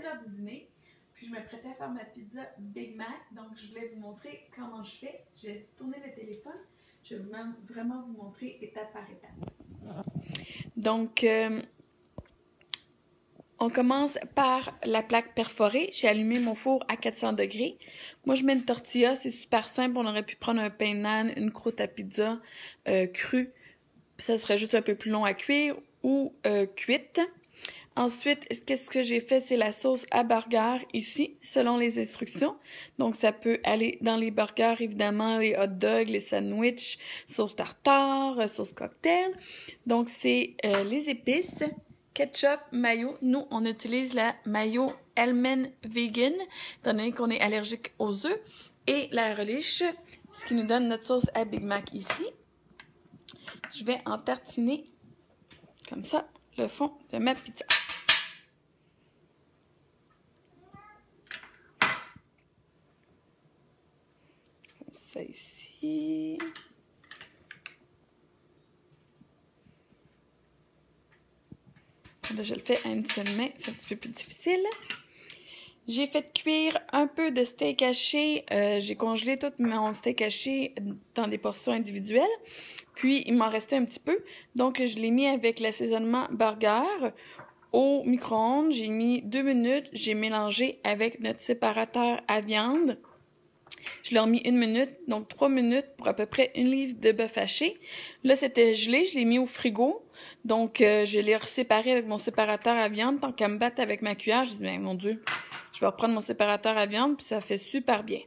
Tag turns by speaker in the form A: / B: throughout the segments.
A: l'heure du dîner. Puis je me prêtais à faire ma pizza Big Mac. Donc je voulais vous montrer comment je fais. Je vais tourner le téléphone. Je vais vraiment vous montrer étape par étape. Donc, on commence par la plaque perforée. J'ai allumé mon four à 400 degrés. Moi, je mets une tortilla. C'est super simple. On aurait pu prendre un pain naan, une croûte à pizza crue. Ça serait juste un peu plus long à cuire ou cuite. Ensuite, qu'est-ce que j'ai fait? C'est la sauce à burger ici, selon les instructions. Donc, ça peut aller dans les burgers, évidemment, les hot dogs, les sandwichs, sauce tartare, sauce cocktail. Donc, c'est les épices, ketchup, mayo. Nous, on utilise la mayo Hellmann's Vegan, étant donné qu'on est allergique aux œufs. Et la relish, ce qui nous donne notre sauce à Big Mac ici. Je vais en tartiner, comme ça, le fond de ma pizza. Ça ici. Là, je le fais à une seule main, c'est un petit peu plus difficile. J'ai fait cuire un peu de steak haché. J'ai congelé tout mon steak haché dans des portions individuelles. Puis, il m'en restait un petit peu. Donc, je l'ai mis avec l'assaisonnement burger au micro-ondes. J'ai mis 2 minutes. J'ai mélangé avec notre séparateur à viande. Je leur ai mis 1 minute, donc 3 minutes pour à peu près 1 livre de bœuf haché. Là, c'était gelé, je l'ai mis au frigo. Donc, je l'ai séparé avec mon séparateur à viande. Tant qu'à me battre avec ma cuillère, je dis, ben, mon Dieu, je vais reprendre mon séparateur à viande, puis ça fait super bien.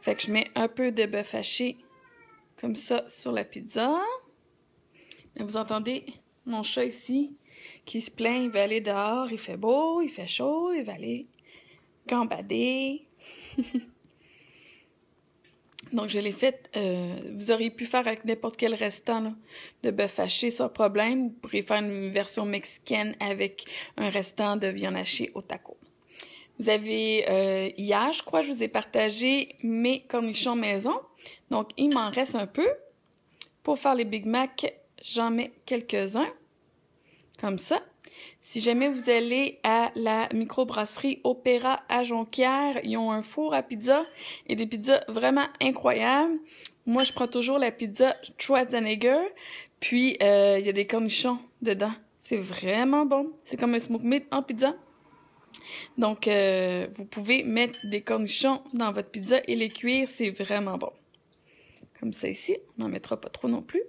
A: Fait que je mets un peu de bœuf haché comme ça sur la pizza. Et vous entendez mon chat ici qui se plaint, il va aller dehors, il fait beau, il fait chaud, il va aller gambader. Donc, je l'ai fait, vous auriez pu faire avec n'importe quel restant là, de bœuf haché sans problème. Vous pourriez faire une version mexicaine avec un restant de viande hachée au taco. Vous avez, hier, je crois, je vous ai partagé mes cornichons maison. Donc, il m'en reste un peu. Pour faire les Big Mac, j'en mets quelques-uns, comme ça. Si jamais vous allez à la microbrasserie Opéra à Jonquière, ils ont un four à pizza et des pizzas vraiment incroyables. Moi, je prends toujours la pizza Schwarzenegger, puis il y a des cornichons dedans. C'est vraiment bon. C'est comme un smoke meat en pizza. Donc, vous pouvez mettre des cornichons dans votre pizza et les cuire, c'est vraiment bon. Comme ça ici, on n'en mettra pas trop non plus.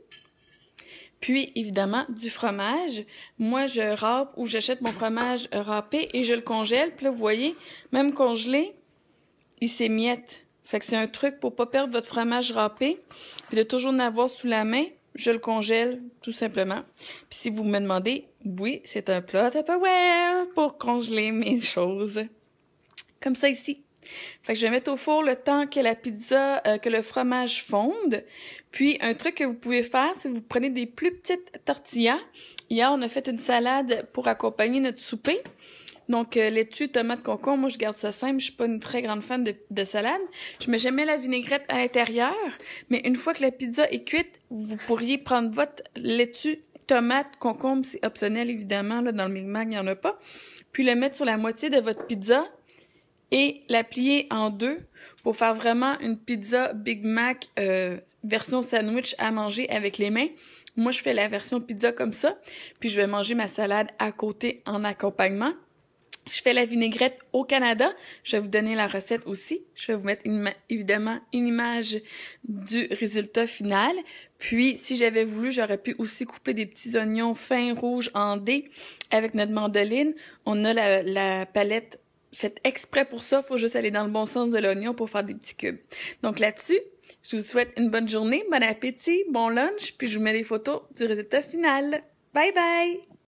A: Puis, évidemment, du fromage. Moi, je râpe ou j'achète mon fromage râpé et je le congèle. Puis là, vous voyez, même congelé, il s'émiette. Fait que c'est un truc pour pas perdre votre fromage râpé. Puis de toujours en avoir sous la main, je le congèle, tout simplement. Puis si vous me demandez, oui, c'est un plat Tupperware pour congeler mes choses. Comme ça ici. Fait que je vais mettre au four le temps que la pizza, que le fromage fonde. Puis, un truc que vous pouvez faire, c'est que vous prenez des plus petites tortillas. Hier, on a fait une salade pour accompagner notre souper. Donc, laitue, tomate, concombre, moi, je garde ça simple. Je suis pas une très grande fan de salade. Je mets jamais la vinaigrette à l'intérieur. Mais une fois que la pizza est cuite, vous pourriez prendre votre laitue, tomate, concombre, c'est optionnel, évidemment. Là, dans le Big Mac, il n'y en a pas. Puis, le mettre sur la moitié de votre pizza et la plier en deux pour faire vraiment une pizza Big Mac version sandwich à manger avec les mains. Moi, je fais la version pizza comme ça, puis je vais manger ma salade à côté en accompagnement. Je fais la vinaigrette au Canada. Je vais vous donner la recette aussi. Je vais vous mettre évidemment une image du résultat final. Puis, si j'avais voulu, j'aurais pu aussi couper des petits oignons fins rouges en dés avec notre mandoline. On a la palette faite exprès pour ça. Faut juste aller dans le bon sens de l'oignon pour faire des petits cubes. Donc là-dessus, je vous souhaite une bonne journée, bon appétit, bon lunch, puis je vous mets des photos du résultat final. Bye bye!